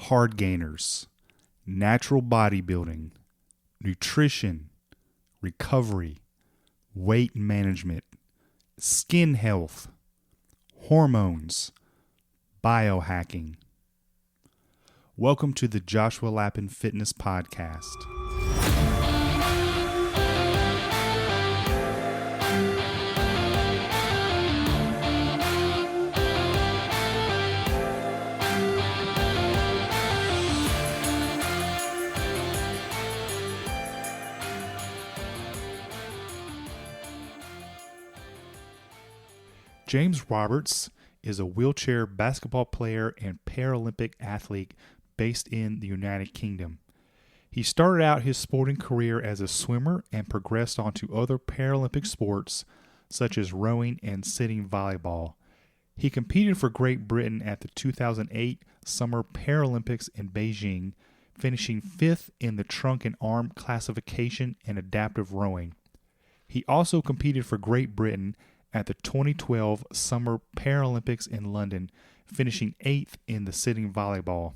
hard gainers, natural bodybuilding, nutrition, recovery, weight management, skin health, hormones, biohacking. Welcome to the Joshua Lappin Fitness Podcast. James Roberts is a wheelchair basketball player and Paralympic athlete based in the United Kingdom. He started out his sporting career as a swimmer and progressed on to other Paralympic sports such as rowing and sitting volleyball. He competed for Great Britain at the 2008 Summer Paralympics in Beijing, finishing 5th in the trunk and arm classification and adaptive rowing. He also competed for Great Britain at the 2012 Summer Paralympics in London, finishing 8th in the sitting volleyball.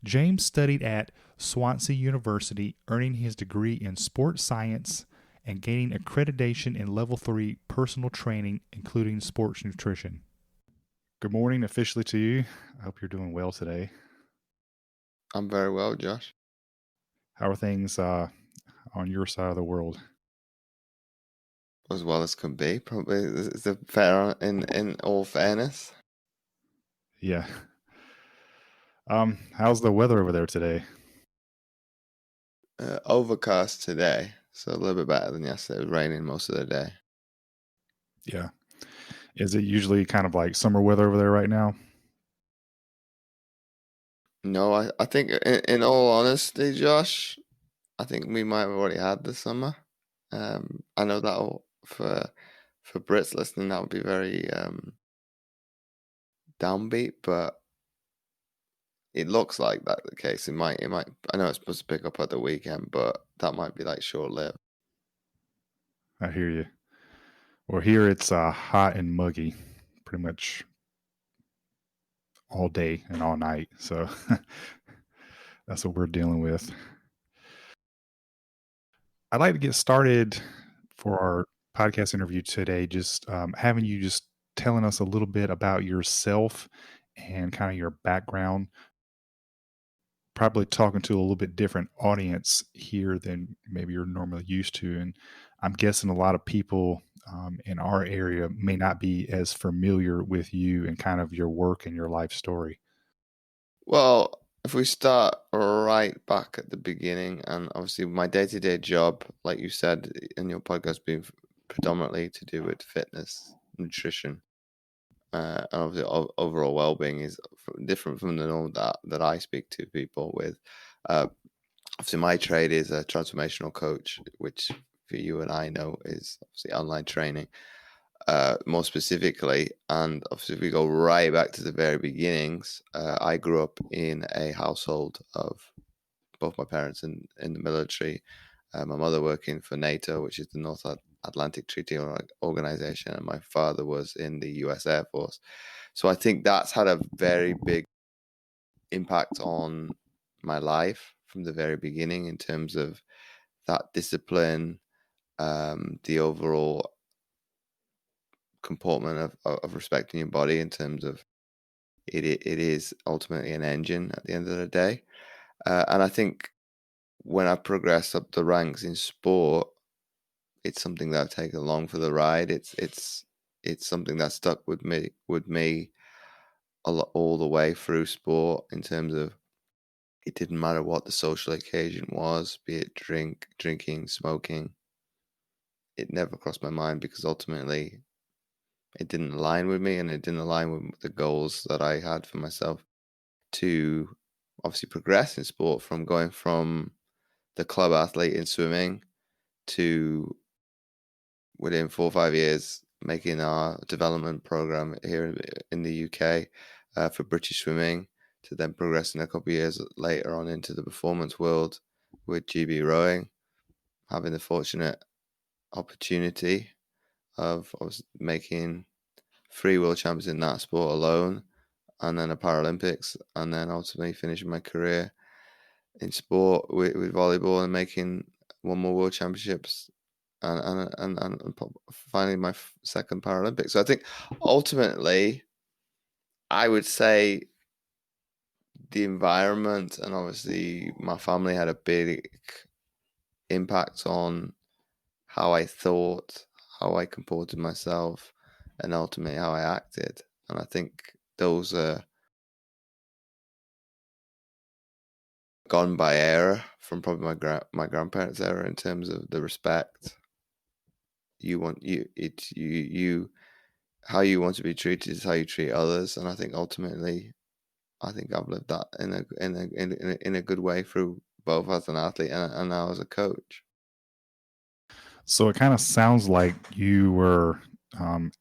James studied at Swansea University, earning his degree in sports science and gaining accreditation in Level 3 personal training, including sports nutrition. Good morning officially to you. I hope you're doing well today. I'm very well, Josh. How are things on your side of the world? As well as can be, probably. Is it fair in all fairness? Yeah. How's the weather over there today? Overcast today, so a little bit better than yesterday. It was raining most of the day. Yeah. Is it usually kind of like summer weather over there right now? No, I think in all honesty, Josh, I think we might have already had the summer. I know that for Brits listening, that would be very downbeat, but it looks like that's the case. It might. I know it's supposed to pick up at the weekend, but that might be like short-lived. I hear you. Well, here it's hot and muggy, pretty much all day and all night. So that's what we're dealing with. I'd like to get started for our podcast interview today, just having you just telling us a little bit about yourself and kind of your background. Probably talking to a little bit different audience here than maybe you're normally used to. And I'm guessing a lot of people in our area may not be as familiar with you and kind of your work and your life story. Well, if we start right back at the beginning, and obviously my day-to-day job, like you said in your podcast, being predominantly to do with fitness, nutrition, and obviously overall well-being is different from the norm that I speak to people with. Obviously my trade is a transformational coach, which for you and I know is obviously online training, more specifically. And obviously if we go right back to the very beginnings, I grew up in a household of both my parents in the military, my mother working for NATO, which is the North Atlantic Treaty Organization, and my father was in the US Air Force. So I think that's had a very big impact on my life from the very beginning in terms of that discipline, the overall comportment of respecting your body in terms of it is ultimately an engine at the end of the day. And I think when I progress up the ranks in sport, it's something that I've taken along for the ride. It's something that stuck with me all the way through sport in terms of it didn't matter what the social occasion was, be it drinking, smoking. It never crossed my mind because ultimately it didn't align with me and it didn't align with the goals that I had for myself to obviously progress in sport, from going from the club athlete in swimming to within 4 or 5 years making our development program here in the UK for British swimming, to then progressing a couple of years later on into the performance world with GB rowing, having the fortunate opportunity of making 3 world champions in that sport alone, and then a Paralympics, and then ultimately finishing my career in sport with volleyball and making one more World Championships and finally my second Paralympics. So I think ultimately, I would say the environment and obviously my family had a big impact on how I thought, how I comported myself, and ultimately how I acted. And I think those are gone by era from probably my grandparents' era in terms of the respect you how you want to be treated is how you treat others. And I think ultimately, I think I've lived that in a good way through both as an athlete and now as a coach. So it kind of sounds like you were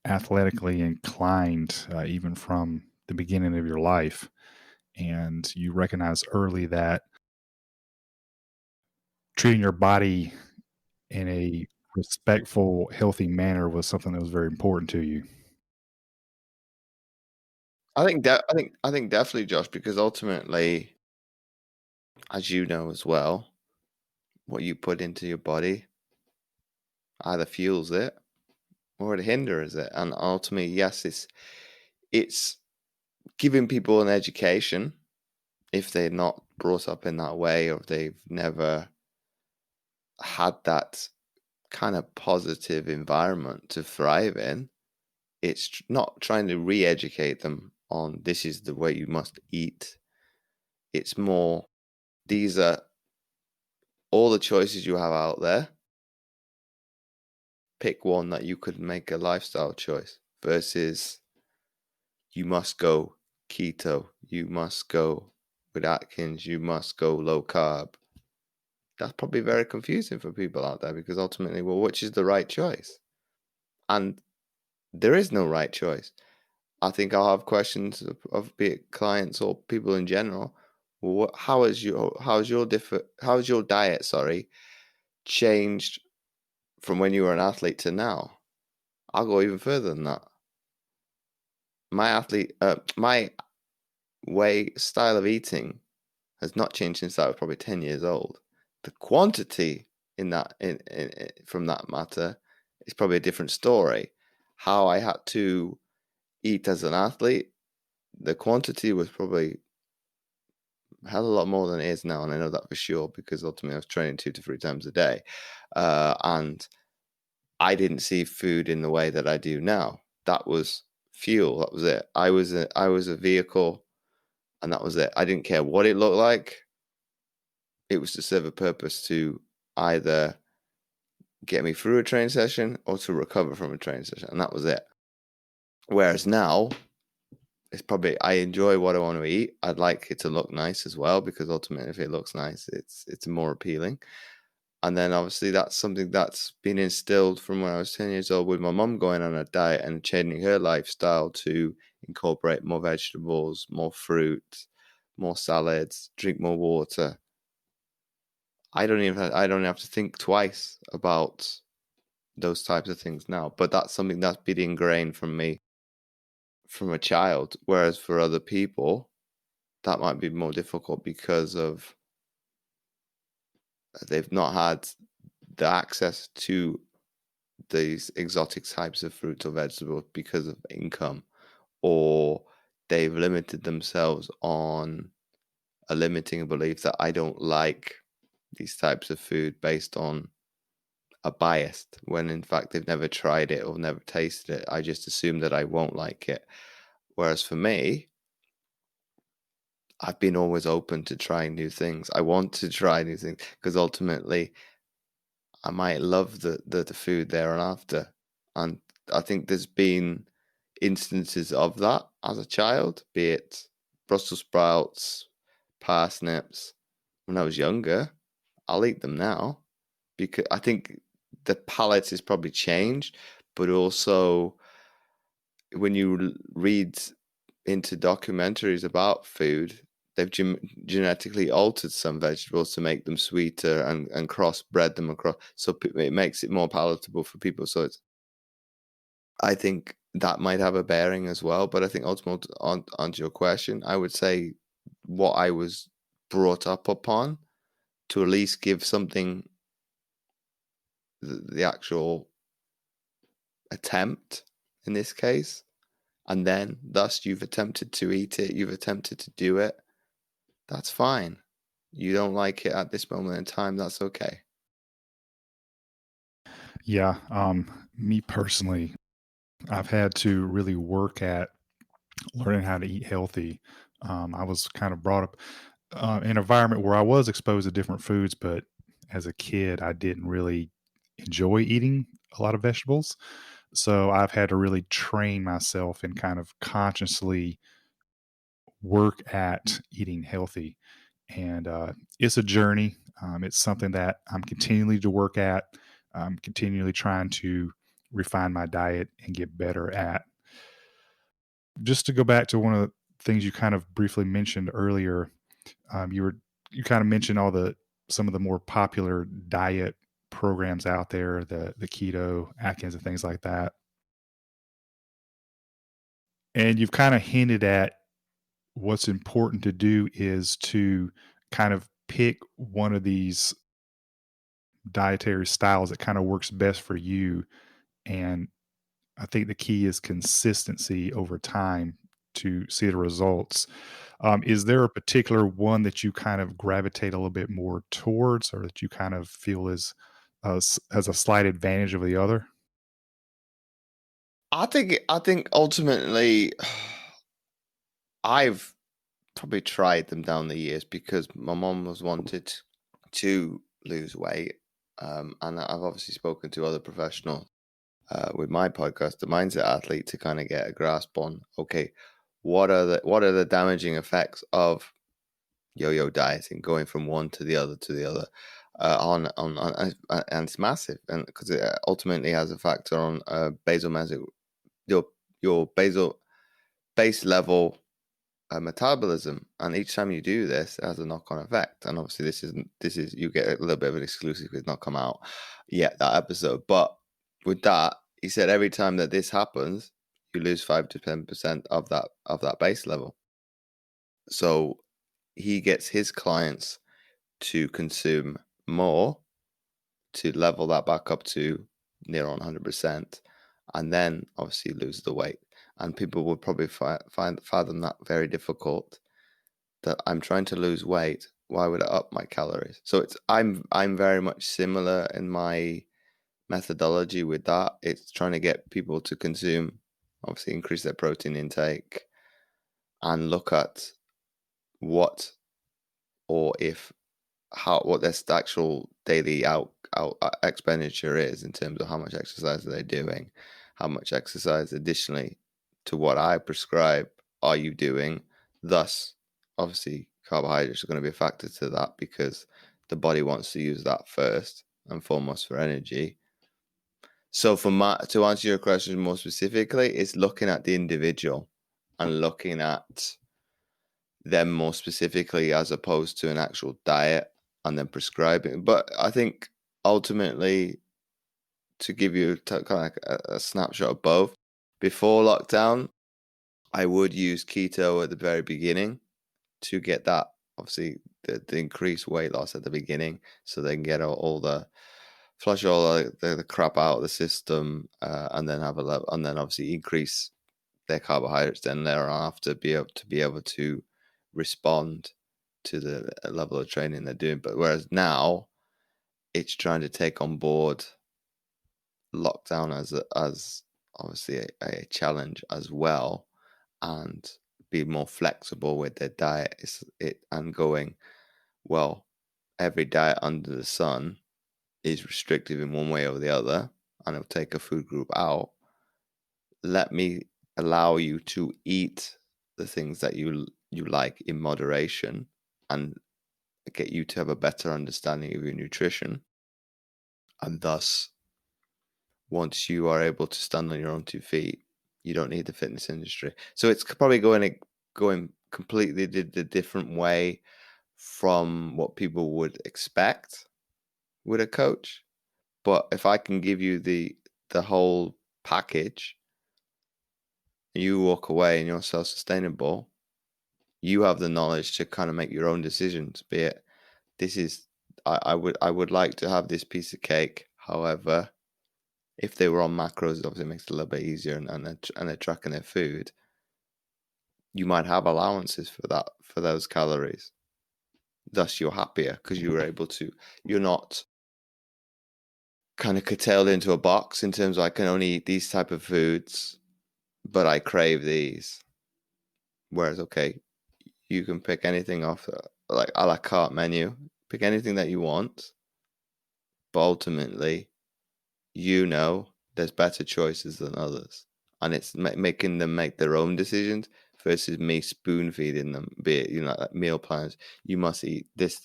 athletically inclined even from the beginning of your life. And you recognize early that treating your body in a respectful, healthy manner was something that was very important to you. I think definitely, Josh, because ultimately, as you know as well, what you put into your body either fuels it or it hinders it. And ultimately, yes, it's giving people an education if they're not brought up in that way or if they've never had that kind of positive environment to thrive in. It's not trying to re-educate them on this is the way you must eat. It's more, these are all the choices you have out there. Pick one that you could make a lifestyle choice versus you must go keto, you must go with Atkins, you must go low carb. That's probably very confusing for people out there because ultimately, well, which is the right choice? And there is no right choice. I think I'll have questions of be it clients or people in general. Well, how's your diet, changed from when you were an athlete to now? I'll go even further than that. My style of eating has not changed since I was probably 10 years old. The quantity in from that matter is probably a different story. How I had to eat as an athlete, the quantity was probably a hell of a lot more than it is now, and I know that for sure because ultimately I was training 2 to 3 times a day, and I didn't see food in the way that I do now. That was fuel. That was it. I was a vehicle, and that was it. I didn't care what it looked like. It was to serve a purpose to either get me through a training session or to recover from a training session, and that was it. Whereas now, it's probably I enjoy what I want to eat. I'd like it to look nice as well because ultimately, if it looks nice, it's more appealing. And then obviously that's something that's been instilled from when I was 10 years old with my mum going on a diet and changing her lifestyle to incorporate more vegetables, more fruit, more salads, drink more water. I don't have to think twice about those types of things now. But that's something that's been ingrained from me from a child. Whereas for other people, that might be more difficult because of they've not had the access to these exotic types of fruits or vegetables because of income, or they've limited themselves on a limiting belief that I don't like these types of food based on a bias, when in fact they've never tried it or never tasted it. I just assume that I won't like it. Whereas for me, I've been always open to trying new things. I want to try new things because ultimately I might love the food there and after. And I think there's been instances of that as a child, be it Brussels sprouts, parsnips. When I was younger, I'll eat them now because I think the palate has probably changed, but also when you read into documentaries about food, they've genetically altered some vegetables to make them sweeter and crossbred them across, so it makes it more palatable for people. So I think that might have a bearing as well. But I think ultimately, onto your question, I would say what I was brought up upon, to at least give something the actual attempt in this case, and then thus you've attempted to eat it, you've attempted to do it. That's fine. You don't like it at this moment in time, that's okay. Yeah. Me personally, I've had to really work at learning how to eat healthy. I was kind of brought up in an environment where I was exposed to different foods, but as a kid, I didn't really enjoy eating a lot of vegetables. So I've had to really train myself and kind of consciously work at eating healthy. And it's a journey. It's something that I'm continually to work at. I'm continually trying to refine my diet and get better at. Just to go back to one of the things you kind of briefly mentioned earlier, you kind of mentioned some of the more popular diet programs out there, the keto, Atkins, and things like that. And you've kind of hinted at what's important to do is to kind of pick one of these dietary styles that kind of works best for you. And I think the key is consistency over time to see the results. Is there a particular one that you kind of gravitate a little bit more towards, or that you kind of feel is has a slight advantage of the other? I think ultimately I've probably tried them down the years because my mom was wanted to lose weight. And I've obviously spoken to other professionals with my podcast, The Mindset Athlete, to kind of get a grasp on, okay, what are the damaging effects of yo-yo dieting, going from one to the other and it's massive, and because it ultimately has a factor on your basal base level metabolism, and each time you do this, it has a knock-on effect. And obviously, this is you get a little bit of an exclusive. It's not come out yet, that episode, but with that, he said every time that this happens, you lose 5 to 10% of that base level. So he gets his clients to consume more to level that back up to near on 100%, and then obviously lose the weight. And people would probably fathom that very difficult. That I'm trying to lose weight. Why would I up my calories? So I'm very much similar in my methodology with that. It's trying to get people to consume, obviously increase their protein intake, and look at what or if how what their actual daily out expenditure is in terms of how much exercise are they doing, how much exercise additionally to what I prescribe are you doing. Thus, obviously, carbohydrates are going to be a factor to that because the body wants to use that first and foremost for energy. So, to answer your question more specifically, it's looking at the individual and looking at them more specifically as opposed to an actual diet and then prescribing. But I think ultimately, to give you kind of like a snapshot of both, before lockdown, I would use keto at the very beginning to get that, obviously, the increased weight loss at the beginning, so they can get flush all the crap out of the system, and then have a level, and then obviously increase their carbohydrates. Then thereafter, be able to respond to the level of training they're doing. But whereas now, it's trying to take on board lockdown as obviously a challenge as well, and be more flexible with their diet. And going, well, every diet under the sun is restrictive in one way or the other, and it'll take a food group out. Let me allow you to eat the things that you like in moderation, and get you to have a better understanding of your nutrition. And thus, once you are able to stand on your own 2 feet, you don't need the fitness industry. So it's probably going completely the different way from what people would expect with a coach. But if I can give you the whole package, you walk away and you're self-sustainable, you have the knowledge to kind of make your own decisions, be it this is I would like to have this piece of cake. However, if they were on macros, it obviously makes it a little bit easier, and they're tracking their food. You might have allowances for that, for those calories. Thus, you're happier because you were able to. You're not kind of curtailed into a box in terms of I can only eat these type of foods, but I crave these. Whereas, okay, you can pick anything off like a la carte menu, pick anything that you want, but ultimately, you know, there's better choices than others, and it's making them make their own decisions versus me spoon feeding them. Be it, you know, like meal plans. You must eat this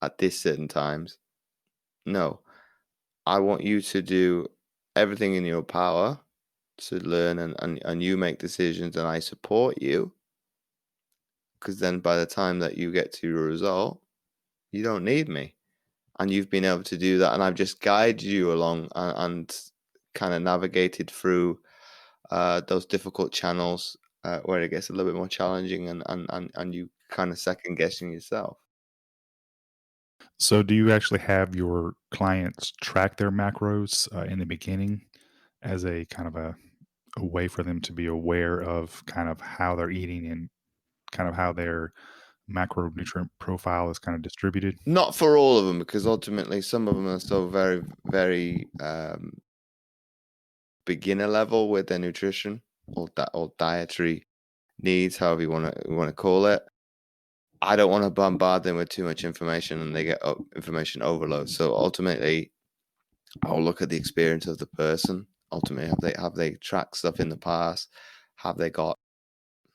at this certain times. No, I want you to do everything in your power to learn, and you make decisions, and I support you, because then by the time that you get to your result, you don't need me, and you've been able to do that, and I've just guided you along, and kind of navigated through those difficult channels where it gets a little bit more challenging, and you kind of second guessing yourself. So, do you actually have your clients track their macros in the beginning as a kind of a way for them to be aware of kind of how they're eating and kind of how their macronutrient profile is kind of distributed? Not for all of them, because ultimately some of them are so very, very beginner level with their nutrition, or dietary needs, however you want to call it. I don't want to bombard them with too much information and they get information overload. So ultimately, I'll look at the experience of the person. Ultimately, have they tracked stuff in the past? Have they got,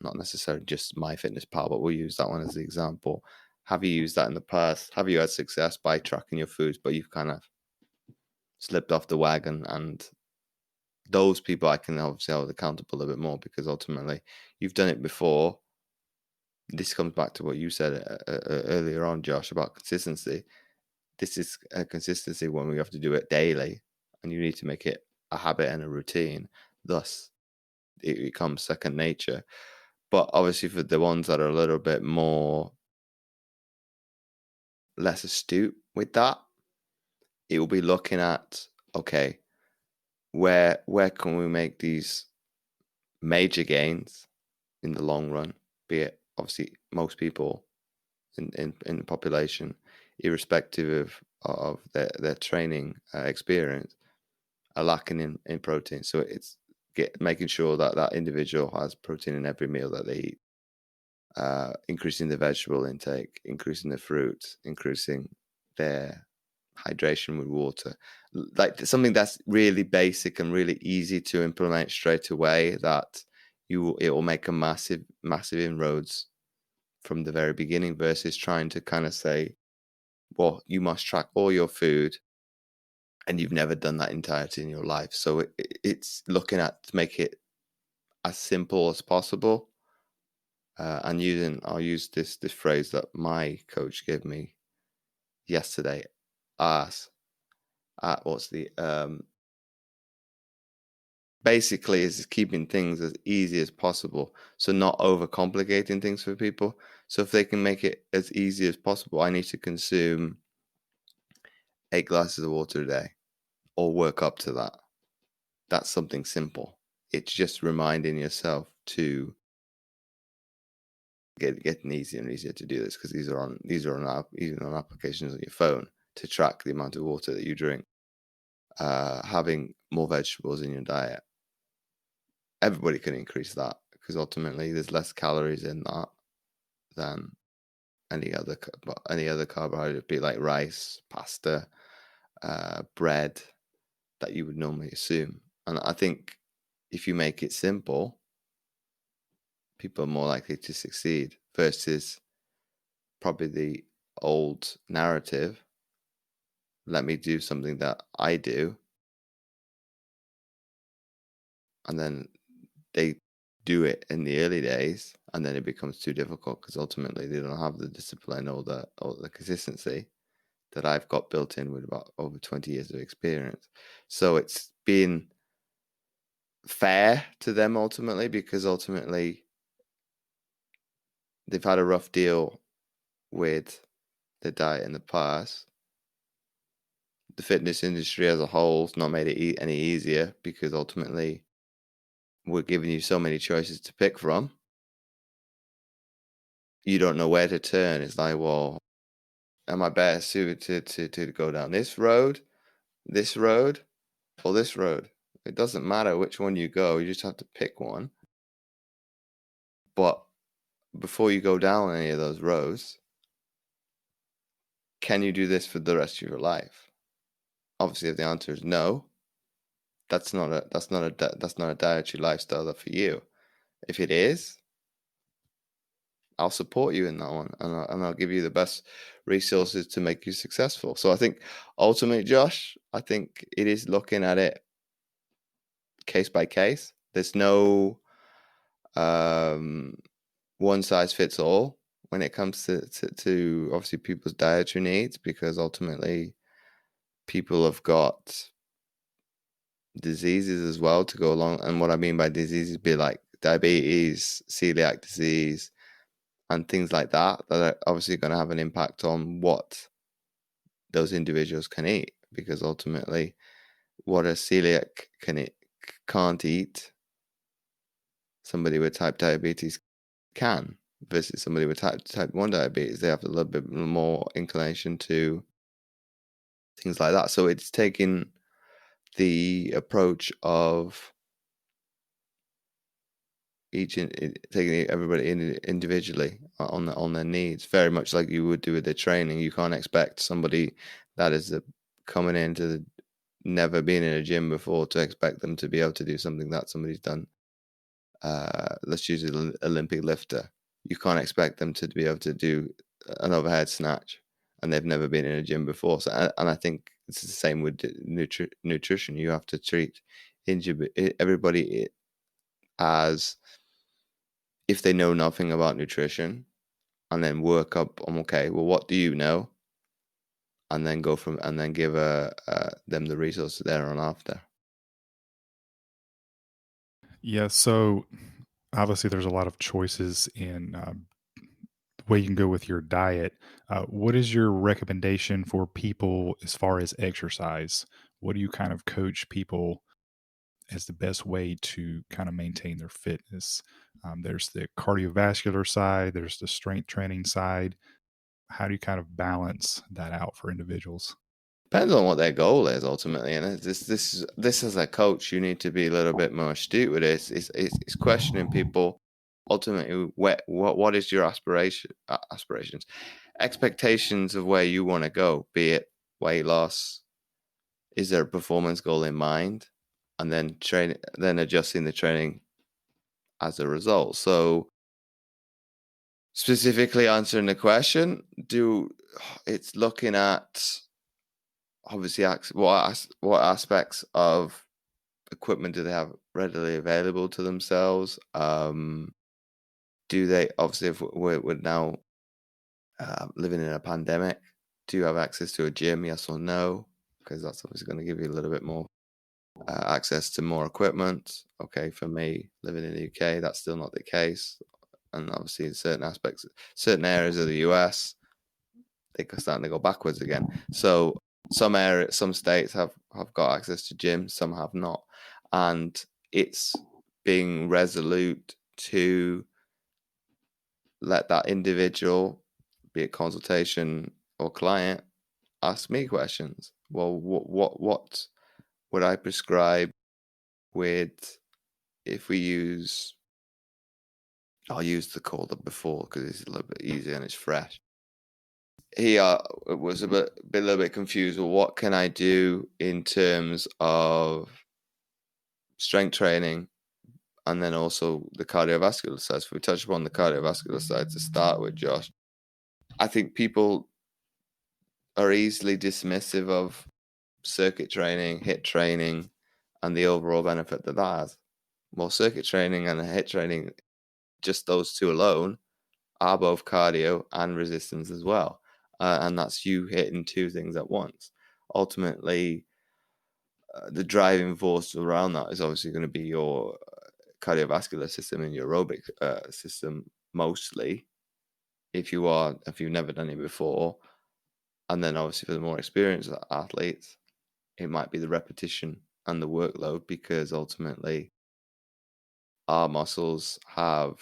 not necessarily just MyFitnessPal, but we'll use that one as the example. Have you used that in the past? Have you had success by tracking your foods, but you've kind of slipped off the wagon? And those people I can obviously hold accountable a bit more, because ultimately you've done it before. This comes back to what you said earlier on, Josh, about consistency. This is a consistency when we have to do it daily, and you need to make it a habit and a routine. Thus, it becomes second nature. But obviously, for the ones that are a little bit more less astute with that, it will be looking at, okay, where can we make these major gains in the long run? Be it obviously most people in the population, irrespective of their training experience, are lacking in protein. So it's making sure that that individual has protein in every meal that they eat, increasing the vegetable intake, increasing the fruits, increasing their hydration with water, like something that's really basic and really easy to implement straight away, that it will make a massive inroads from the very beginning, versus trying to kind of say, well, you must track all your food, and you've never done that entirety in your life. So it's looking at to make it as simple as possible. And I'll use this phrase that my coach gave me yesterday. What's the basically is keeping things as easy as possible. So not overcomplicating things for people. So if they can make it as easy as possible, I need to consume 8 glasses of water a day, or work up to that. That's something simple. It's just reminding yourself to getting easier and easier to do this, because these are on even on applications on your phone to track the amount of water that you drink. Having more vegetables in your diet. Everybody can increase that, because ultimately there's less calories in that than any other carbohydrate, be like rice, pasta, bread, that you would normally assume. And I think if you make it simple, people are more likely to succeed, versus probably the old narrative, let me do something that I do, and then they do it in the early days, and then it becomes too difficult, because ultimately they don't have the discipline or the consistency that I've got built in with about over 20 years of experience. So it's been fair to them ultimately, because ultimately they've had a rough deal with the diet in the past. The fitness industry as a whole has not made it any easier, because ultimately we're giving you so many choices to pick from. You don't know where to turn. It's like, well, am I better suited to go down this road, or this road? It doesn't matter which one you go. You just have to pick one. But before you go down any of those roads, can you do this for the rest of your life? Obviously, if the answer is no, that's not a dietary lifestyle for you. If it is, I'll support you in that one, and I'll give you the best resources to make you successful. So I think ultimately, Josh, I think it is looking at it case by case. There's no one size fits all when it comes to obviously people's dietary needs, because ultimately people have got diseases as well to go along. And what I mean by diseases be like diabetes, celiac disease, and things like that are obviously going to have an impact on what those individuals can eat, because ultimately what a celiac can't eat, somebody with type diabetes can, versus somebody with type 1 diabetes. They have a little bit more inclination to things like that. So it's taking the approach of taking everybody individually on their needs, very much like you would do with their training. You can't expect somebody that is coming into never been in a gym before to expect them to be able to do something that somebody's done. Let's use an Olympic lifter. You can't expect them to be able to do an overhead snatch, and they've never been in a gym before. So, and I think it's the same with nutrition. You have to treat everybody as if they know nothing about nutrition, and then work up on, okay, well, what do you know? And then give them the resources there on after. Yeah, so obviously there's a lot of choices in the way you can go with your diet. What is your recommendation for people as far as exercise? What do you kind of coach people as the best way to kind of maintain their fitness? There's the cardiovascular side, there's the strength training side. How do you kind of balance that out for individuals? Depends on what their goal is ultimately, and this as a coach, you need to be a little bit more astute with this. It's questioning people ultimately. What is your aspirations, expectations of where you want to go? Be it weight loss. Is there a performance goal in mind, and then adjusting the training as a result. So specifically answering the question, it's looking at obviously what aspects of equipment do they have readily available to themselves? Do they, obviously, if we're now living in a pandemic, do you have access to a gym? Yes or no? Because that's obviously going to give you a little bit more access to more equipment. Okay, for me, living in the UK, that's still not the case. And obviously in certain areas of the US, they're starting to go backwards again. So some states have got access to gyms, some have not. And it's being resolute to let that individual, be it consultation or client, ask me questions. Well, what would I prescribe with, if we use, I'll use the call that before because it's a little bit easier and it's fresh. He was a little bit confused. Well, what can I do in terms of strength training and then also the cardiovascular side? So we touched upon the cardiovascular side to start with, Josh. I think people are easily dismissive of circuit training, HIIT training, and the overall benefit that has. Well, circuit training and HIIT training, just those two alone, are both cardio and resistance as well. And that's you hitting two things at once. Ultimately, the driving force around that is obviously going to be your cardiovascular system and your aerobic system mostly, if you've never done it before. And then obviously for the more experienced athletes, it might be the repetition and the workload, because ultimately our muscles have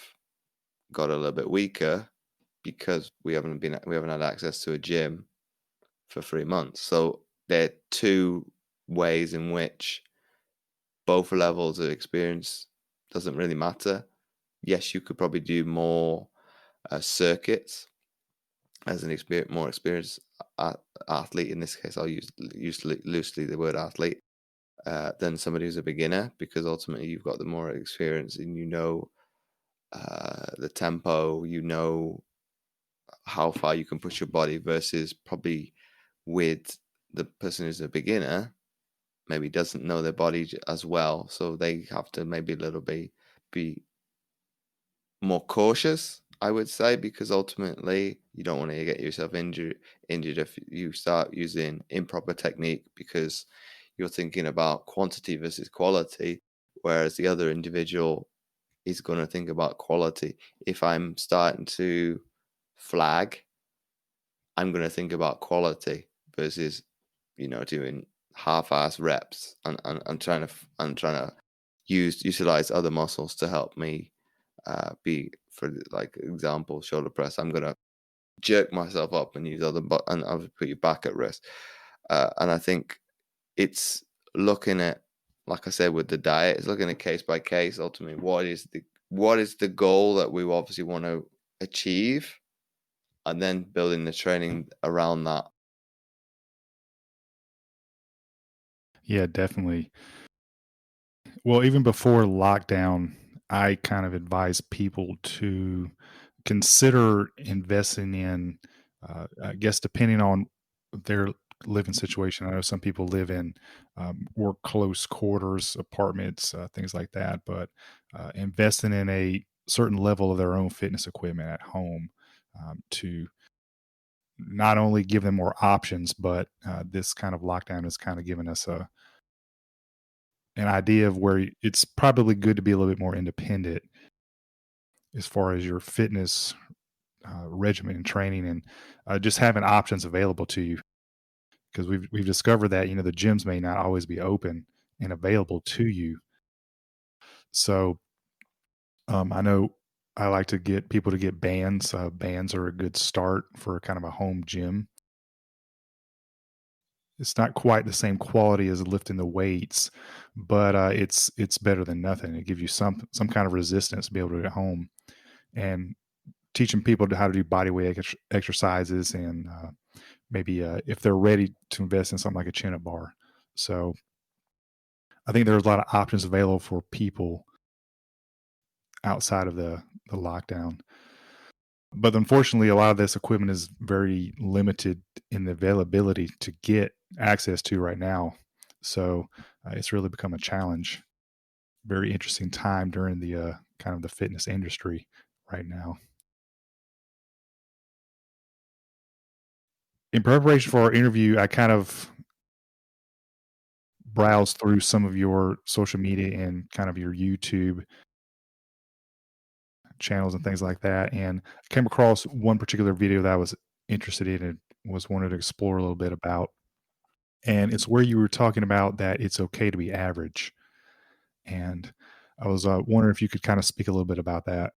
got a little bit weaker because we haven't had access to a gym for 3 months. So there are two ways in which both levels of experience doesn't really matter. Yes, you could probably do more circuits as an more experienced athlete. In this case, I'll use loosely the word athlete, than somebody who's a beginner, because ultimately you've got the more experience and the tempo, how far you can push your body, versus probably with the person who's a beginner, maybe doesn't know their body as well, so they have to maybe a little bit be more cautious, I would say, because ultimately you don't want to get yourself injured if you start using improper technique, because you're thinking about quantity versus quality, whereas the other individual is going to think about quality. If I'm starting to flag, I'm going to think about quality versus, doing half-ass reps and trying to utilize other muscles to help me be, for like example, shoulder press. I'm going to jerk myself up and use and I'll put you back at risk. And I think it's looking at, like I said, with the diet, it's looking at case by case. Ultimately, what is the goal that we obviously want to achieve, and then building the training around that. Yeah, definitely. Well, even before lockdown, I kind of advise people to consider investing in, I guess, depending on their living situation. I know some people live in more close quarters, apartments, things like that, but investing in a certain level of their own fitness equipment at home to not only give them more options, but this kind of lockdown has kind of given us an idea of where it's probably good to be a little bit more independent as far as your fitness regimen and training, and just having options available to you, because we've discovered that the gyms may not always be open and available to you. So I know I like to get people to get bands. Bands are a good start for kind of a home gym. It's not quite the same quality as lifting the weights, but it's better than nothing. It gives you some kind of resistance to be able to do it at home, and teaching people how to do body weight exercises, and maybe if they're ready to invest in something like a chin-up bar. So I think there's a lot of options available for people outside of the lockdown. But unfortunately, a lot of this equipment is very limited in the availability to get access to right now. So it's really become a challenge. Very interesting time during the kind of the fitness industry right now. In preparation for our interview, I kind of browsed through some of your social media and kind of your YouTube channels and things like that, and came across one particular video that I was interested in and was wanted to explore a little bit about. And it's where you were talking about that it's okay to be average. And I was wondering if you could kind of speak a little bit about that.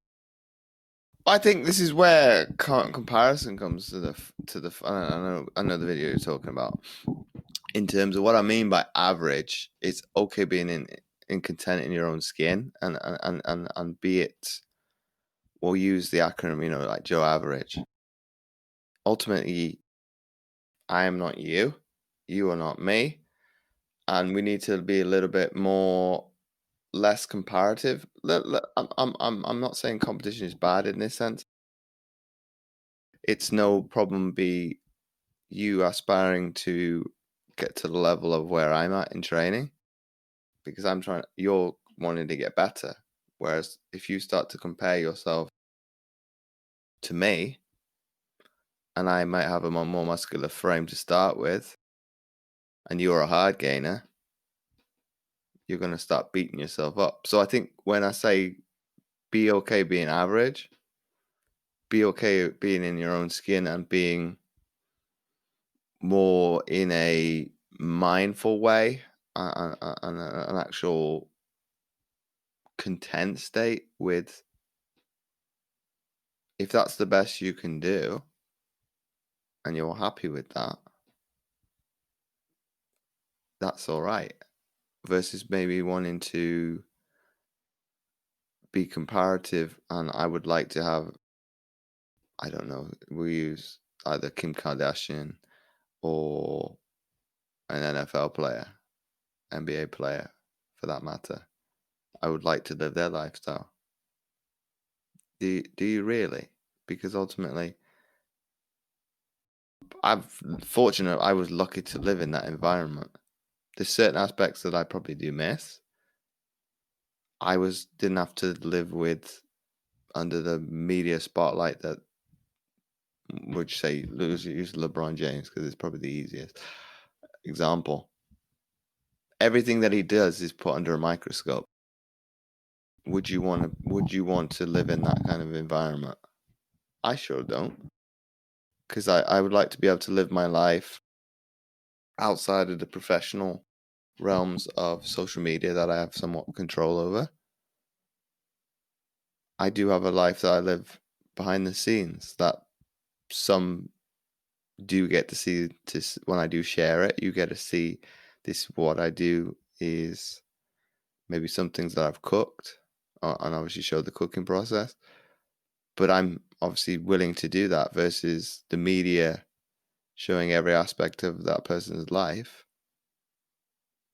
I think this is where comparison comes to the. I know the video you're talking about. In terms of what I mean by average, it's okay being in content in your own skin, and be it. We'll use the acronym, like Joe Average. Ultimately, I am not you. You are not me, and we need to be a little bit less comparative. I'm not saying competition is bad in this sense. It's no problem be you aspiring to get to the level of where I'm at in training, because you're wanting to get better. Whereas if you start to compare yourself to me, and I might have a more muscular frame to start with, and you're a hard gainer, you're going to start beating yourself up. So I think when I say be okay being average, be okay being in your own skin and being more in a mindful way, an actual content state with, if that's the best you can do and you're happy with that, that's all right. Versus maybe wanting to be comparative, and I would like to have, I don't know, we use either Kim Kardashian or an NFL player, NBA player for that matter. I would like to live their lifestyle. Do you really? Because ultimately, I was lucky to live in that environment. There's certain aspects that I probably do miss. Didn't have to live with under the media spotlight that would say use LeBron James, because it's probably the easiest example. Everything that he does is put under a microscope. Would you want to live in that kind of environment? I sure don't. Because I would like to be able to live my life outside of the professional realms of social media that I have somewhat control over. I do have a life that I live behind the scenes that some do get to see. When I do share it, you get to see this. What I do is maybe some things that I've cooked, and obviously show the cooking process. But I'm obviously willing to do that versus the media showing every aspect of that person's life,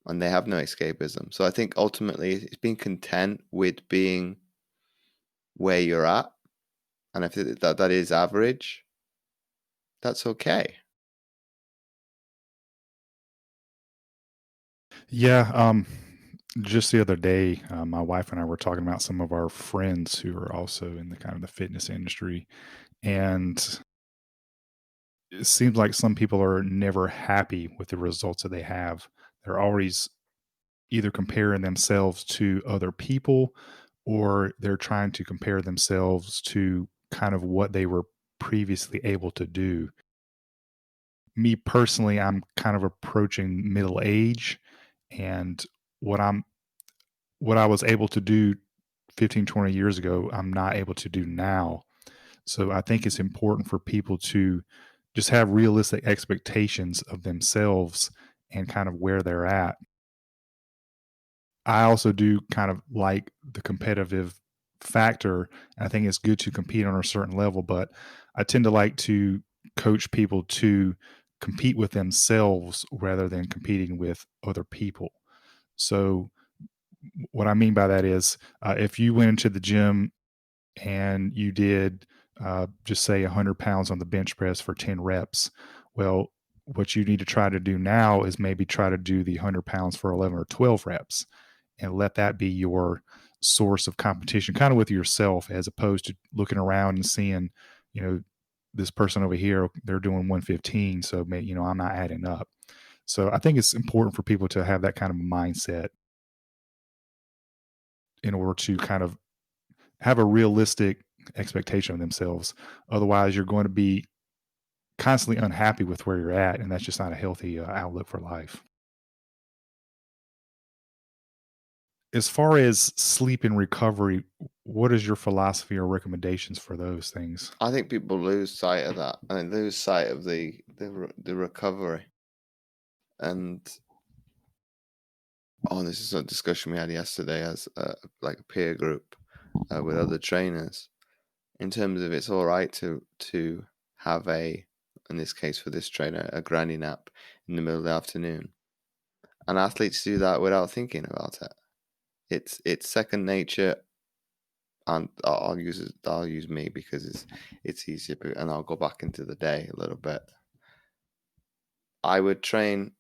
and they have no escapism. So I think ultimately it's being content with being where you're at, and if that is average, that's okay. Yeah, just the other day, my wife and I were talking about some of our friends who are also in the kind of the fitness industry, and it seems like some people are never happy with the results that they have. They're always either comparing themselves to other people, or they're trying to compare themselves to kind of what they were previously able to do. Me personally, I'm kind of approaching middle age, and what I'm what I was able to do 15, 20 years ago, I'm not able to do now. So I think it's important for people to just have realistic expectations of themselves and kind of where they're at. I also do kind of like the competitive factor. I think it's good to compete on a certain level, but I tend to like to coach people to compete with themselves rather than competing with other people. So, what I mean by that is if you went into the gym and you did just say 100 pounds on the bench press for 10 reps, well, what you need to try to do now is maybe try to do the 100 pounds for 11 or 12 reps, and let that be your source of competition, kind of with yourself, as opposed to looking around and seeing, you know, this person over here, they're doing 115. So, I'm not adding up. So I think it's important for people to have that kind of mindset in order to kind of have a realistic expectation of themselves. Otherwise, you're going to be constantly unhappy with where you're at, and that's just not a healthy outlook for life. As far as sleep and recovery, what is your philosophy or recommendations for those things? I think people lose sight of that, and lose sight of the recovery. And this is a discussion we had yesterday as like a peer group with other trainers, in terms of it's all right to have in this case for this trainer, a granny nap in the middle of the afternoon, and athletes do that without thinking about it. It's second nature, and I'll use me because it's easier, and I'll go back into the day a little bit. I would train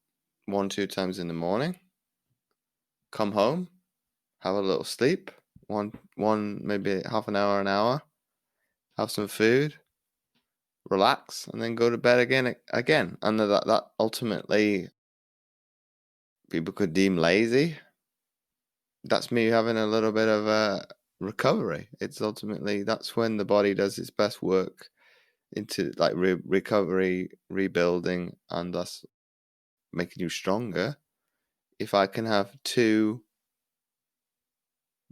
1-2 times in the morning, come home, have a little sleep, one maybe half an hour, have some food, relax, and then go to bed again. And that ultimately people could deem lazy, that's me having a little bit of a recovery. It's ultimately, that's when the body does its best work into like recovery, rebuilding, and thus making you stronger. If I can have 2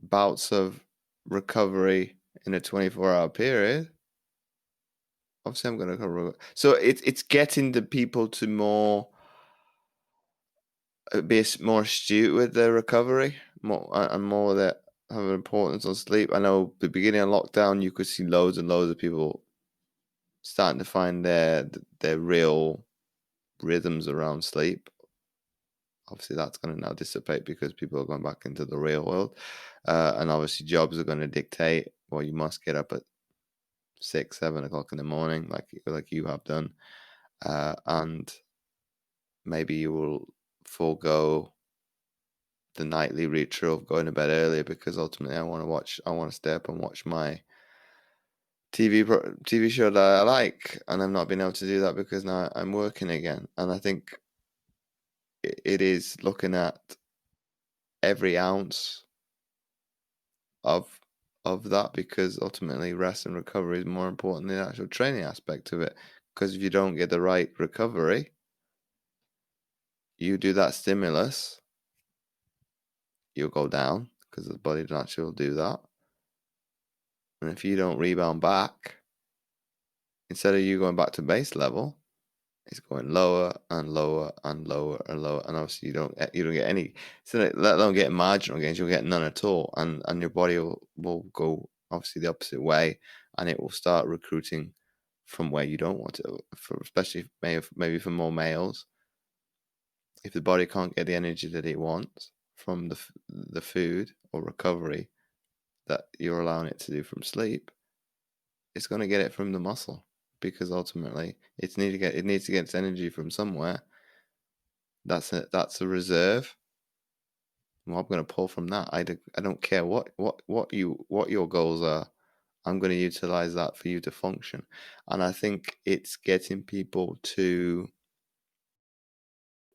bouts of recovery in a 24-hour period, obviously I'm going to recover. So it's getting the people to be more astute with their recovery, more that have an importance on sleep. I know the beginning of lockdown, you could see loads and loads of people starting to find their real rhythms around sleep. Obviously, that's going to now dissipate because people are going back into the real world, and obviously, jobs are going to dictate. Well, you must get up at 6, 7 o'clock in the morning, like you have done, and maybe you will forego the nightly ritual of going to bed earlier because ultimately, I want to stay up and watch my TV show that I like, and I've not been able to do that because now I'm working again. And I think it is looking at every ounce of that, because ultimately rest and recovery is more important than the actual training aspect of it. Because if you don't get the right recovery, you do that stimulus, you'll go down because the body naturally will do that. And if you don't rebound back, instead of you going back to base level, it's going lower and lower and lower and lower, and obviously you don't get any. So let alone get marginal gains, you'll get none at all, and your body will go obviously the opposite way, and it will start recruiting from where you don't want to. Especially maybe for more males, if the body can't get the energy that it wants from the food or recovery that you're allowing it to do from sleep, it's going to get it from the muscle. Because ultimately, it needs to get its energy from somewhere. That's a reserve. Well, I'm going to pull from that. I don't care what your goals are. I'm going to utilize that for you to function. And I think it's getting people to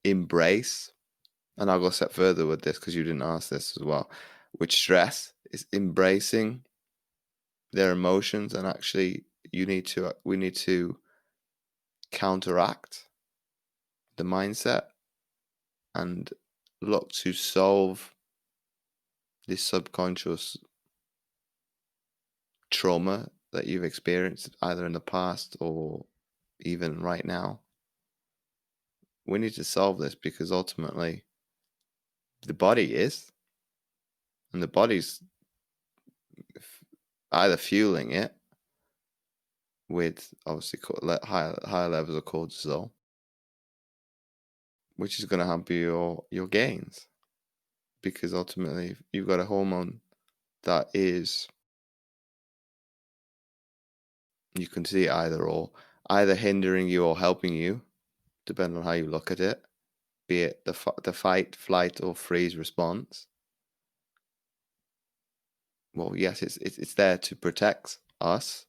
embrace. And I'll go a step further with this because you didn't ask this as well. With stress, is embracing their emotions, and actually, we need to counteract the mindset and look to solve this subconscious trauma that you've experienced either in the past or even right now. We need to solve this because ultimately the body is, and the body's either fueling it with obviously higher levels of cortisol, which is going to hamper your gains, because ultimately you've got a hormone that is, you can see either hindering you or helping you, depending on how you look at it, be it the fight, flight, or freeze response. Well, yes, it's there to protect us,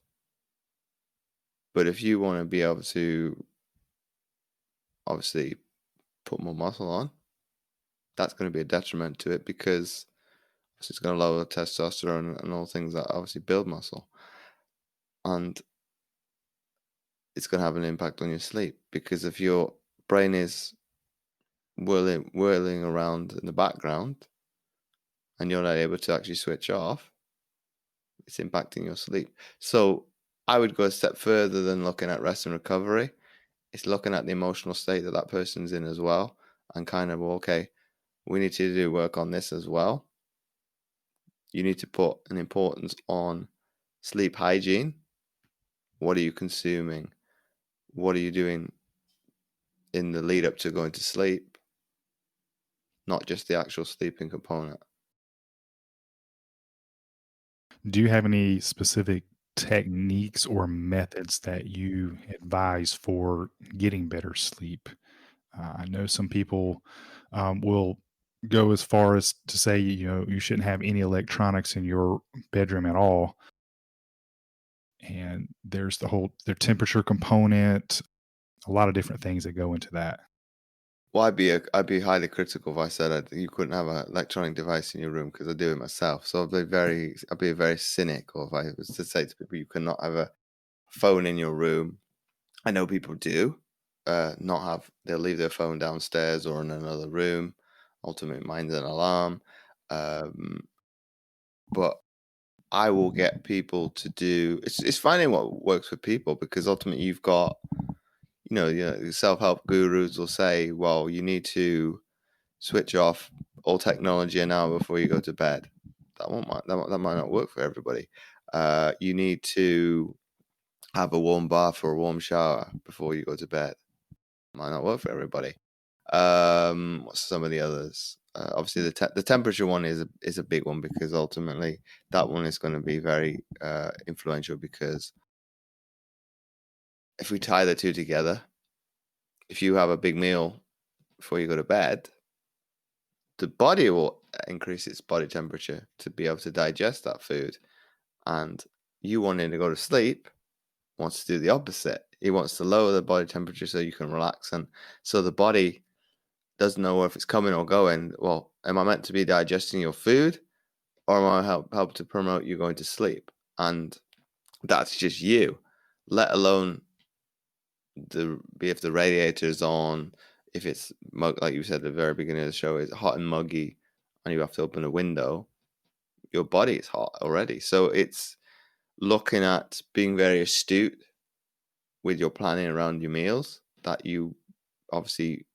but if you want to be able to obviously put more muscle on, that's going to be a detriment to it, because it's going to lower testosterone and all things that obviously build muscle, and it's going to have an impact on your sleep, because if your brain is whirling around in the background and you're not able to actually switch off, it's impacting your sleep. So I would go a step further than looking at rest and recovery. It's looking at the emotional state that person's in as well, and kind of, okay, we need to do work on this as well. You need to put an importance on sleep hygiene. What are you consuming? What are you doing in the lead up to going to sleep? Not just the actual sleeping component. Do you have any specific techniques or methods that you advise for getting better sleep? I know some people will go as far as to say, you shouldn't have any electronics in your bedroom at all. And there's their temperature component, a lot of different things that go into that. Well, I'd be highly critical if I said you couldn't have an electronic device in your room, because I do it myself. So I'd be very cynical if I was to say to people you cannot have a phone in your room. I know people do, they'll leave their phone downstairs or in another room. Ultimately, mine's an alarm. Um, but I will get people to do. It's finding what works for people, because ultimately you've got, self-help gurus will say, well, you need to switch off all technology an hour before you go to bed. That might not work for everybody. You need to have a warm bath or a warm shower before you go to bed. Might not work for everybody. What's some of the others? Obviously, the temperature one is a big one, because ultimately that one is going to be very influential, because if we tie the two together, if you have a big meal before you go to bed, the body will increase its body temperature to be able to digest that food. And you wanting to go to sleep wants to do the opposite. It wants to lower the body temperature so you can relax. And so the body doesn't know if it's coming or going. Well, am I meant to be digesting your food, or am I help to promote you going to sleep? And that's just you, let alone if the radiator is on, if it's like you said at the very beginning of the show, it's hot and muggy, and you have to open a window, your body is hot already. So it's looking at being very astute with your planning around your meals, that you obviously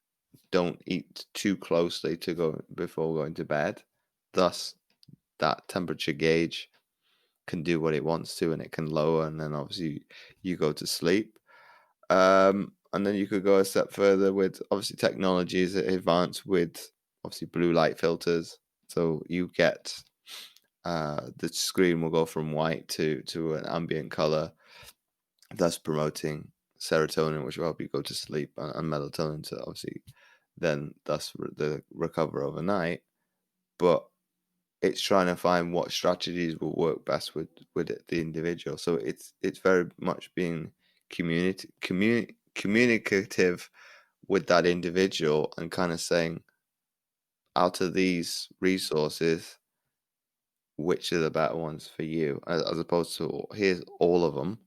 don't eat too closely to go before going to bed. Thus, that temperature gauge can do what it wants to, and it can lower, and then obviously you go to sleep. And then you could go a step further with, obviously, technologies that advance with obviously blue light filters. So you get the screen will go from white to an ambient color, thus promoting serotonin, which will help you go to sleep, and melatonin to obviously then thus the recover overnight. But it's trying to find what strategies will work best with the individual. So it's very much being communicative with that individual, and kind of saying, out of these resources, which are the better ones for you, as opposed to here's all of them.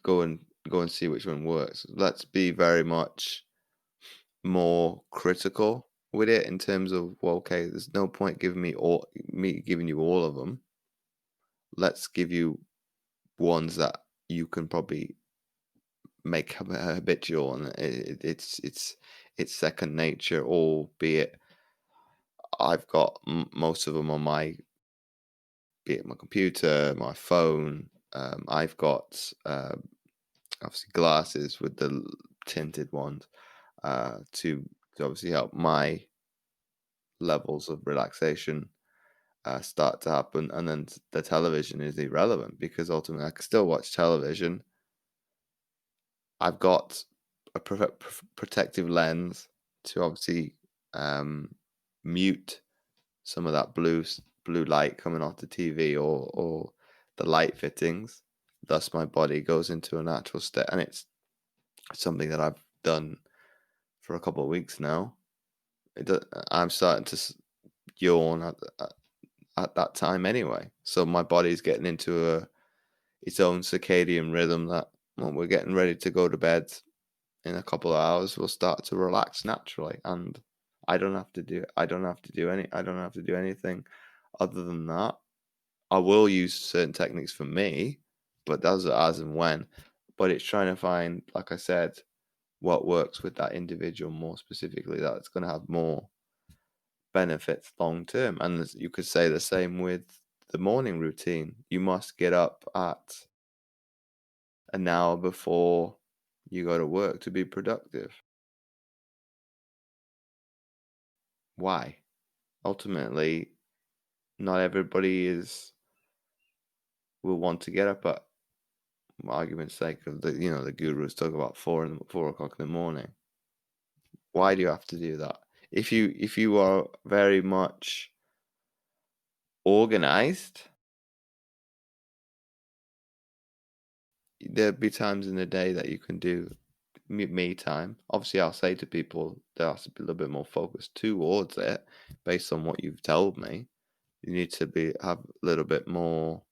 Go and see which one works. Let's be very much more critical with it, in terms of, well, okay, there's no point giving me giving you all of them. Let's give you ones that you can probably make habitual, and it's second nature. Albeit I've got most of them on be it my computer, my phone. I've got obviously glasses with the tinted ones to obviously help my levels of relaxation start to happen. And then the television is irrelevant, because ultimately I can still watch television. I've got a protective lens to obviously mute some of that blue light coming off the TV or the light fittings. Thus, my body goes into a natural state, and it's something that I've done for a couple of weeks now. I'm starting to yawn at that time anyway, so my body's getting into its own circadian rhythm, that when we're getting ready to go to bed in a couple of hours, we'll start to relax naturally, and I don't have to do anything other than that. I will use certain techniques for me, but those are as and when. But it's trying to find, like I said, what works with that individual more specifically, that's going to have more benefits long term. And you could say the same with the morning routine. You must get up at an hour before you go to work to be productive. Why? Ultimately, not everybody will want to get up at, argument's sake, of the gurus talk about 4 o'clock in the morning. Why do you have to do that? If you are very much organized, there'll be times in the day that you can do me time. Obviously, I'll say to people there has to be a little bit more focus towards it based on what you've told me. You need to have a little bit more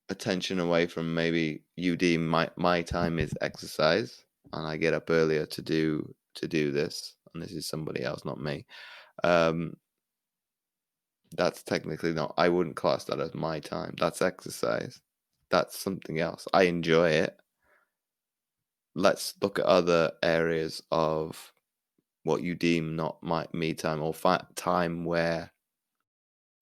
attention away from maybe you deem my time is exercise and I get up earlier to do this, and this is somebody else, not me. That's technically not, I wouldn't class that as my time. That's exercise. That's something else. I enjoy it. Let's look at other areas of what you deem not me time, or time where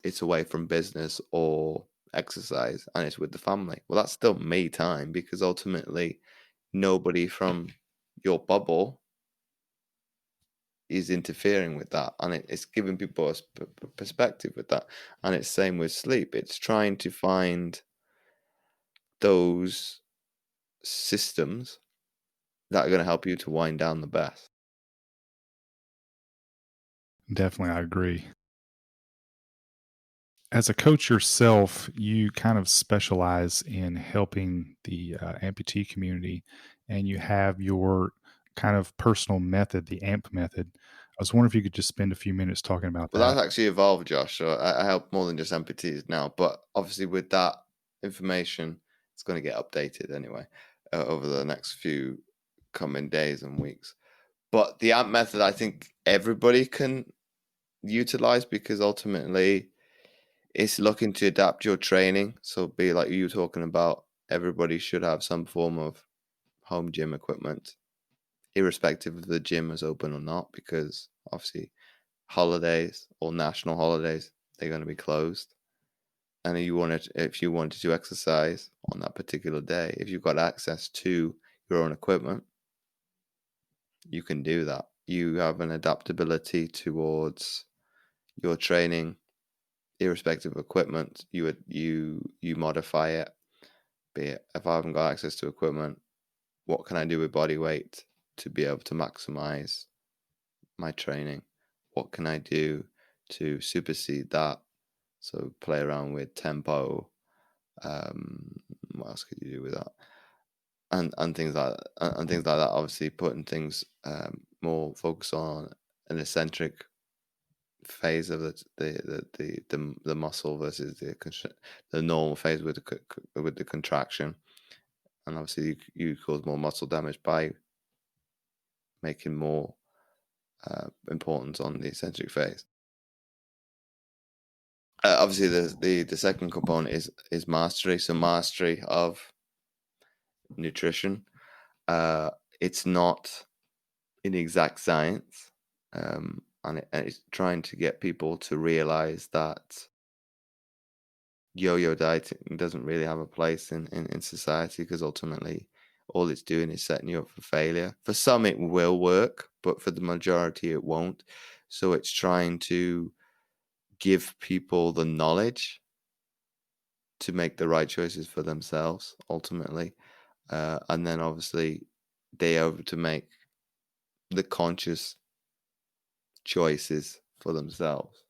it's away from business or exercise and it's with the family. Well, that's still me time, because ultimately nobody from your bubble is interfering with that, and it's giving people a perspective with that. And it's same with sleep. It's trying to find those systems that are going to help you to wind down the best. Definitely, I agree. As a coach yourself, you kind of specialize in helping the amputee community, and you have your kind of personal method, the AMP method. I was wondering if you could just spend a few minutes talking about Well, that. that's actually evolved, Josh. So I help more than just amputees now, but obviously with that information, it's going to get updated anyway over the next few coming days and weeks. But the AMP method, I think everybody can utilize, because ultimately it's looking to adapt your training. So be like you were talking about, everybody should have some form of home gym equipment, irrespective of the gym is open or not, because obviously holidays or national holidays, they're going to be closed. And if you wanted to exercise on that particular day, if you've got access to your own equipment, you can do that. You have an adaptability towards your training, irrespective of equipment. You modify it. Be it, if I haven't got access to equipment, what can I do with body weight to be able to maximize my training? What can I do to supersede that? So play around with tempo. What else could you do with that? And things like that. Obviously, putting things more focus on an eccentric phase of the muscle versus the normal phase with the contraction. And obviously, you cause more muscle damage by making more importance on the eccentric phase. Obviously, the second component is mastery. So mastery of nutrition. It's not an exact science, and it's trying to get people to realize that yo-yo dieting doesn't really have a place in society, because ultimately all it's doing is setting you up for failure. For some it will work, but for the majority it won't. So it's trying to give people the knowledge to make the right choices for themselves ultimately, and then obviously they have to make the conscious choices for themselves.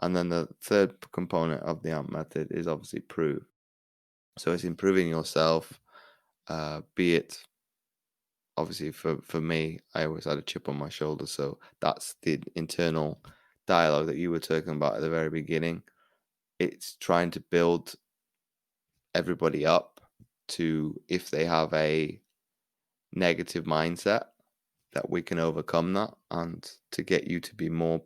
And then the third component of the AMP method is obviously prove. So it's improving yourself, be it obviously for me, I always had a chip on my shoulder. So that's the internal dialogue that you were talking about at the very beginning. It's trying to build everybody up to, if they have a negative mindset, that we can overcome that, and to get you to be more,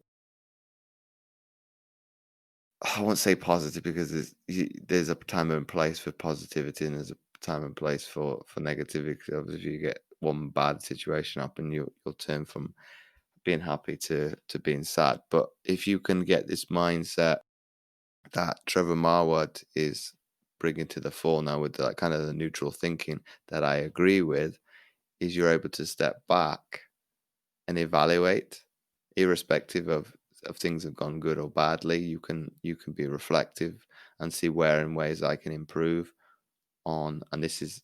I won't say positive, because there's a time and place for positivity, and there's a time and place for negativity. Because if you get one bad situation happen, you'll turn from being happy to being sad. But if you can get this mindset that Trevor Marwood is bringing to the fore now, with that kind of the neutral thinking that I agree with, is you're able to step back and evaluate, irrespective of things have gone good or badly. You can be reflective and see where and ways I can improve on, and this is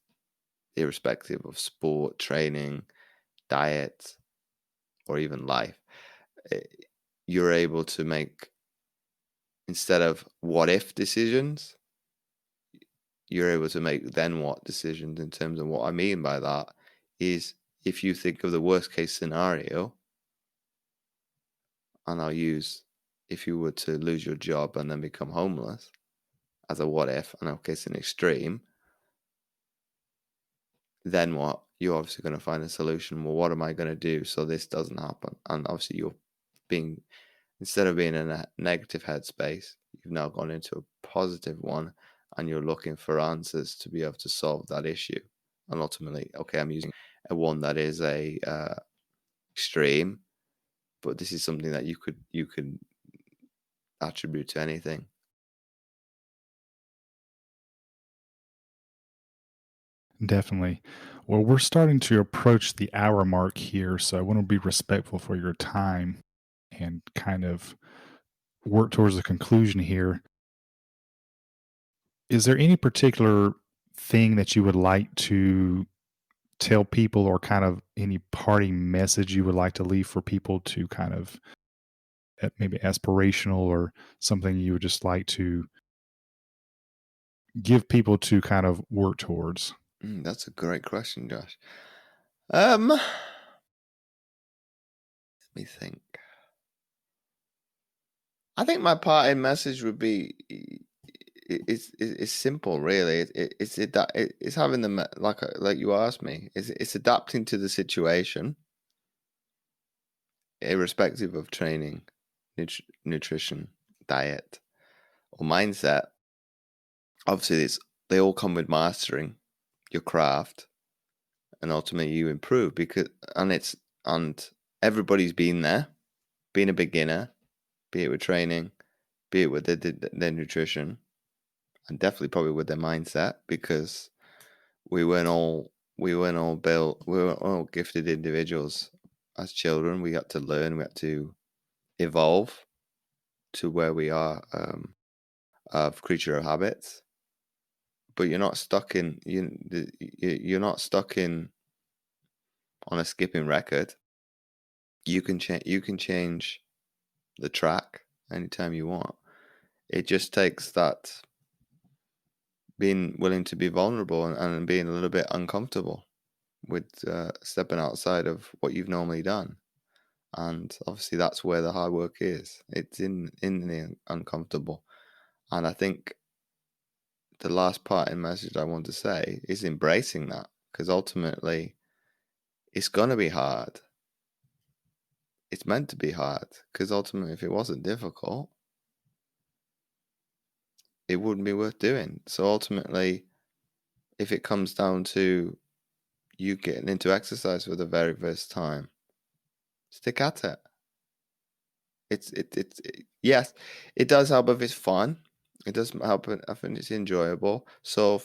irrespective of sport, training, diet, or even life. You're able to make, instead of what if decisions, you're able to make then what decisions. In terms of what I mean by that is, if you think of the worst case scenario, and I'll use, if you were to lose your job and then become homeless as a what if, and okay, it's an extreme, then what? You're obviously going to find a solution. Well, what am I going to do so this doesn't happen? And obviously you're being, instead of being in a negative headspace, you've now gone into a positive one, and you're looking for answers to be able to solve that issue. And ultimately, okay, I'm using a one that is a extreme, but this is something that you could attribute to anything. Definitely. Well, we're starting to approach the hour mark here, so I want to be respectful for your time and kind of work towards a conclusion here. Is there any particular thing that you would like to tell people, or kind of any parting message you would like to leave for people to kind of maybe aspirational, or something you would just like to give people to kind of work towards? That's a great question, Josh. Let me think. I think my parting message would be, it's simple, really. It's having them, like you asked me. It's adapting to the situation, irrespective of training, nutrition, diet, or mindset. Obviously, they all come with mastering your craft, and ultimately you improve, and everybody's been there, being a beginner, be it with training, be it with their nutrition, and definitely probably with their mindset, because we weren't all built, we were all gifted individuals as children. We had to learn, we had to evolve to where we are, of creature of habits. But you're not stuck in you're not stuck in on a skipping record. You can change the track anytime you want. It just takes that being willing to be vulnerable, and being a little bit uncomfortable with stepping outside of what you've normally done. And obviously that's where the hard work is. It's in the uncomfortable. And I think the last parting message I want to say is embracing that, because ultimately it's going to be hard. It's meant to be hard, because ultimately if it wasn't difficult, it wouldn't be worth doing. So ultimately, if it comes down to you getting into exercise for the very first time, stick at it. Yes, it does help if it's fun. It does help. I think it's enjoyable. So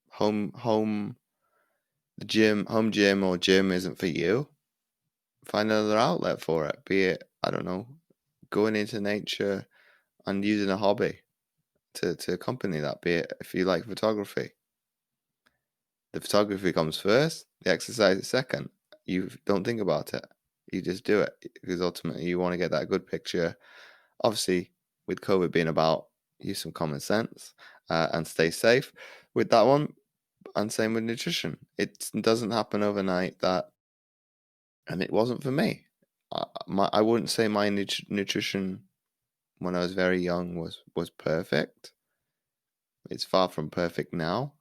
home gym or gym isn't for you, find another outlet for it. Be it, I don't know, going into nature and using a hobby to accompany that. Be it if you like photography, the photography comes first, the exercise is second. You don't think about it. You just do it, because ultimately you want to get that good picture. Obviously, with COVID being about, use some common sense and stay safe with that one. And same with nutrition. It doesn't happen overnight, and it wasn't for me. I wouldn't say my nutrition when I was very young was perfect. It's far from perfect now.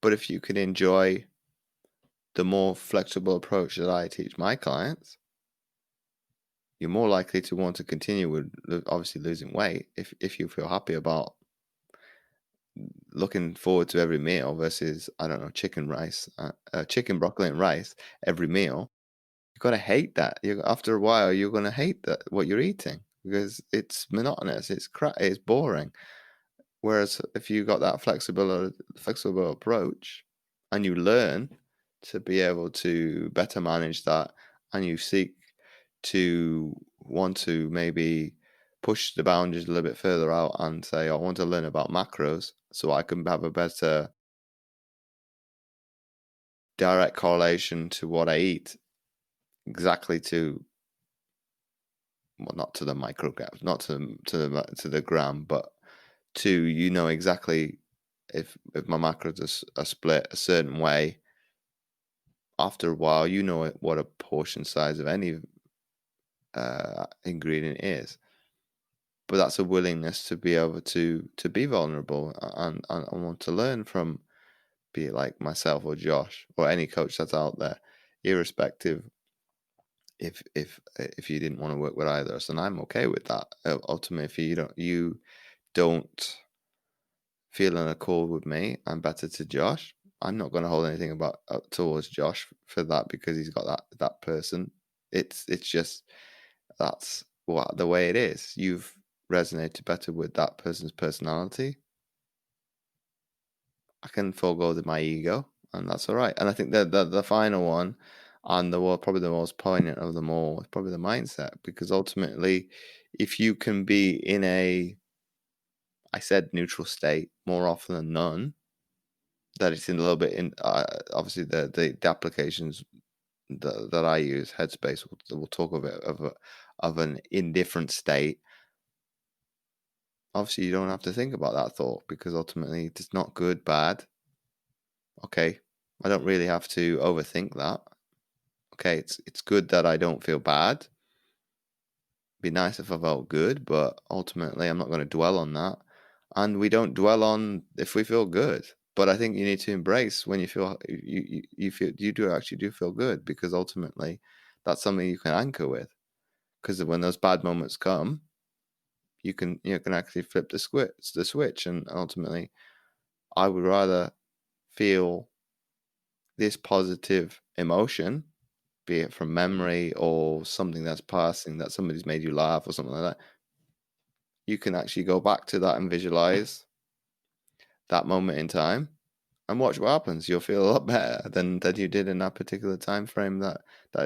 But if you can enjoy the more flexible approach that I teach my clients, you're more likely to want to continue with obviously losing weight if you feel happy about looking forward to every meal versus, I don't know, chicken, broccoli and rice every meal. You've got to hate that. After a while, you're going to hate that what you're eating, because it's monotonous, it's boring. Whereas if you got that flexible approach, and you learn to be able to better manage that, and you seek to want to maybe push the boundaries a little bit further out and say, I want to learn about macros so I can have a better direct correlation to what I eat, exactly to, well, not to the micrograms, not to the gram, but to, exactly if my macros are split a certain way, after a while, you know what a portion size of any ingredient is. But that's a willingness to be able to be vulnerable and want to learn from, be it like myself or Josh or any coach that's out there, irrespective if you didn't want to work with either of us, and I'm okay with that. Ultimately, if you don't feel an accord with me, I'm better to Josh. I'm not going to hold anything towards Josh for that because he's got that person. It's just that's the way it is. You've resonated better with that person's personality. I can forego my ego, and that's all right. And I think that the final one, and probably the most poignant of them all, is probably the mindset, because ultimately, if you can be in neutral state more often than none, that it's in a little bit in obviously the applications that I use, Headspace, will talk of it of an indifferent state. Obviously, you don't have to think about that thought, because ultimately it's not good, bad. Okay, I don't really have to overthink that. Okay, it's good that I don't feel bad. It'd be nice if I felt good, but ultimately I'm not going to dwell on that. And we don't dwell on if we feel good. But I think you need to embrace when you feel you do feel good, because ultimately that's something you can anchor with. Because when those bad moments come, you can actually flip the switch, and ultimately, I would rather feel this positive emotion, be it from memory or something that's passing, that somebody's made you laugh or something like that. You can actually go back to that and visualize that moment in time and watch what happens. You'll feel a lot better than you did in that particular time frame that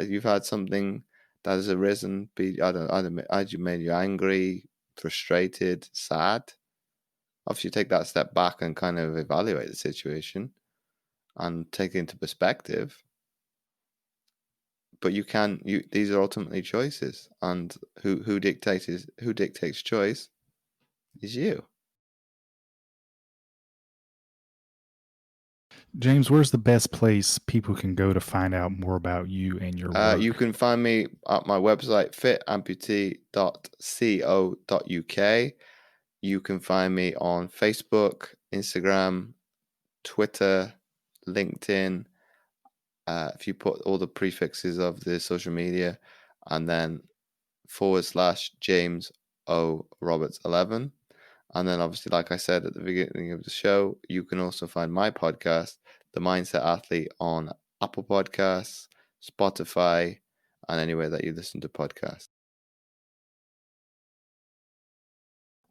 you've had something that has arisen, either made you angry, frustrated, sad. Obviously, take that step back and kind of evaluate the situation and take it into perspective. But these are ultimately choices, and who dictates choice is you. James, where's the best place people can go to find out more about you and your work? You can find me at my website, fitamputee.co.uk. You can find me on Facebook, Instagram, Twitter, LinkedIn. If you put all the prefixes of the social media, and then / James O. Roberts 11. And then obviously, like I said at the beginning of the show, you can also find my podcast, The Mindset Athlete, on Apple Podcasts, Spotify, and anywhere that you listen to podcasts.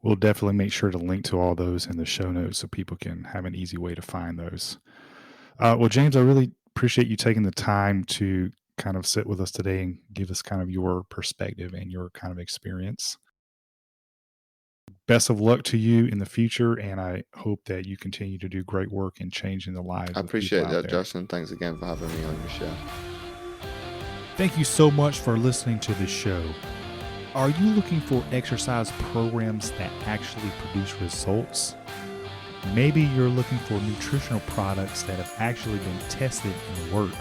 We'll definitely make sure to link to all those in the show notes so people can have an easy way to find those. Well, James, I really appreciate you taking the time to kind of sit with us today and give us kind of your perspective and your kind of experience. Best of luck to you in the future, and I hope that you continue to do great work in changing the lives of people out there. I appreciate that, Josh, and thanks again for having me on your show. Thank you so much for listening to the show. Are you looking for exercise programs that actually produce results? Maybe you're looking for nutritional products that have actually been tested and work.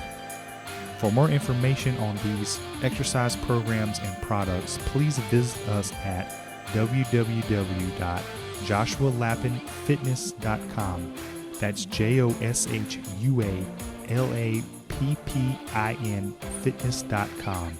For more information on these exercise programs and products, please visit us at www.joshualappinfitness.com. That's JOSHUALAPPIN fitness.com.